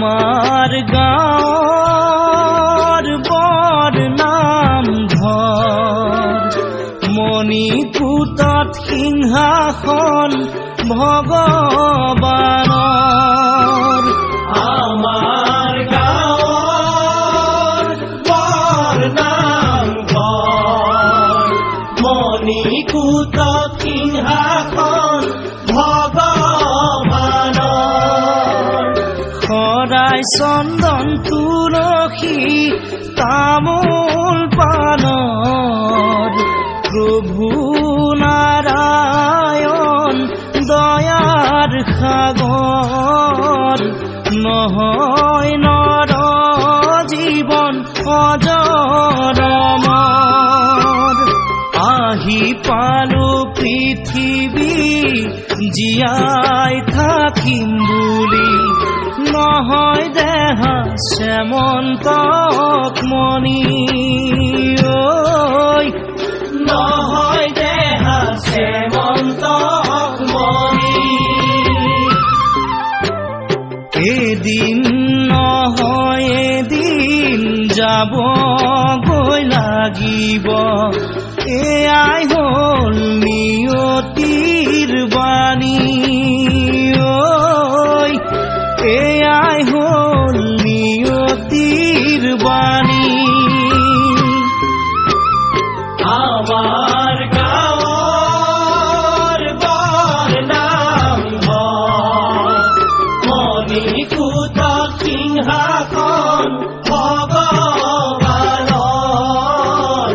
আমাৰ গাঁৱৰ বৰ নামঘৰ মণিকূটত সিংহাসন ভগৱানৰ আমাৰ গাঁৱৰ বৰ নামঘৰ মণিকূটত সিংহাসন ভগৱানৰ শৰাই চন্দন তুলসী তামোল পানৰ প্ৰভু নাৰায়ণ দয়াৰ সাগৰ নহয় নৰ জীৱন অজৰমৰ আহি পালো পৃথিৱী জীয়াই থাকিম বুলি নহয় দেহা শ্যামন্তক মণি ঐ নহয় দেহা শ্যামন্তক মণি এদিন নহয় এদিন যাব গৈ লাগিব এয়াই হ'ল নিয়তিৰ বাণী ঐ এয়াই হ'ল নিয়তিৰ বাণী আমাৰ গাঁৱৰ বৰ নামঘৰ মণিকূটত সিংহাসন ভগৱানৰ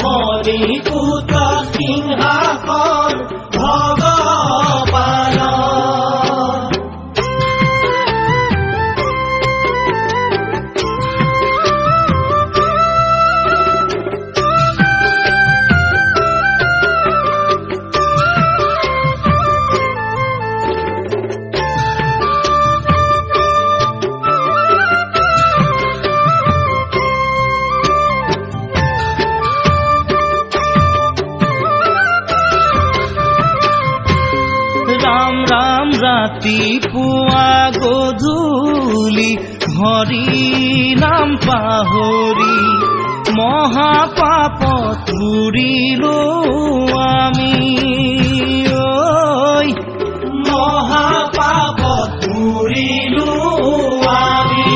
মণিকূটত সিংহাসন ভগৱানৰ ৰাম ৰাম ৰাতিপুৱা গধূলি হৰি নাম পাহৰি মহাপাপত বুৰিলো আমি ঐ মহাপাপত বুৰিলো আমি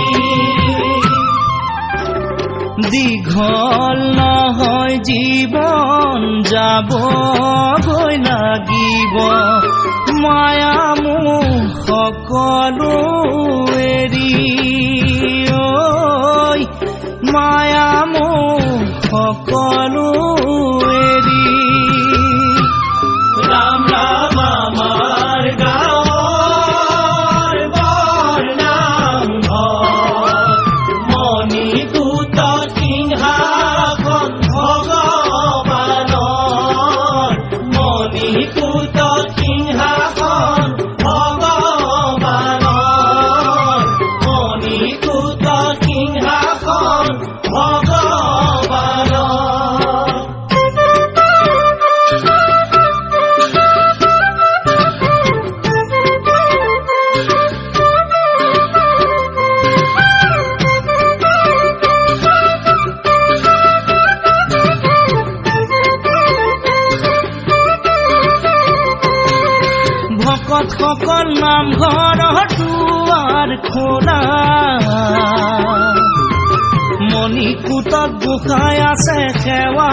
দীঘল নহয় জীৱন যাবগৈ লাগিব মায়া মোহ সকলো এৰি ঐ মায়া মোহ সকলো এৰি ৰাম ৰাম আমাৰ গাঁৱৰ বৰ নামঘৰ মণিকূটত সিংহাসন ভগৱানৰ মণিকূটত সিংহাসন ভগৱানৰ মণিকূটত সিংহাসন ভগৱানৰ ভকতসকল নামঘৰৰ দুৱাৰ খোলা মণিকূটত গোসাঁই আছে সেৱা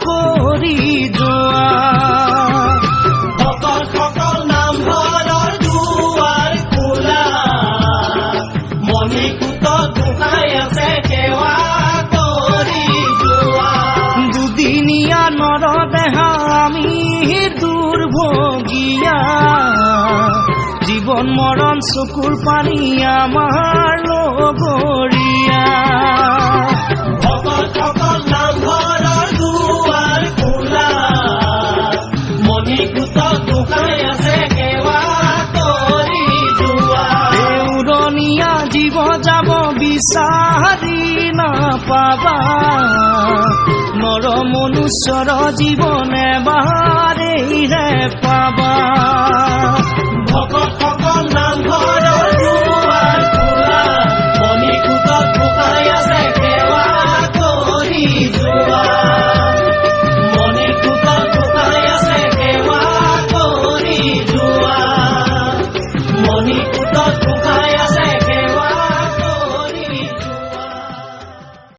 কৰি যোৱা ভকতসকল নামঘৰৰ দুৱাৰ খোলা মণিকূটত গোসাঁই আছে সেৱা কৰি যোৱা দুদিনীয়া নৰদেহা আমি দুৰ্ভগীয়া জীৱন মৰণ চকুৰ পানী আমাৰ লগৰীয়া ভকতসকল নামঘৰৰ দুৱাৰ খোলা মণিকূটত গোসাঁই আছে সেৱা কৰি যোৱা দেউৰণীয়া জীৱ যাব বিচাৰি নাপাবা নৰ মনুষ্যৰ জীৱন এবাৰেইহে পাব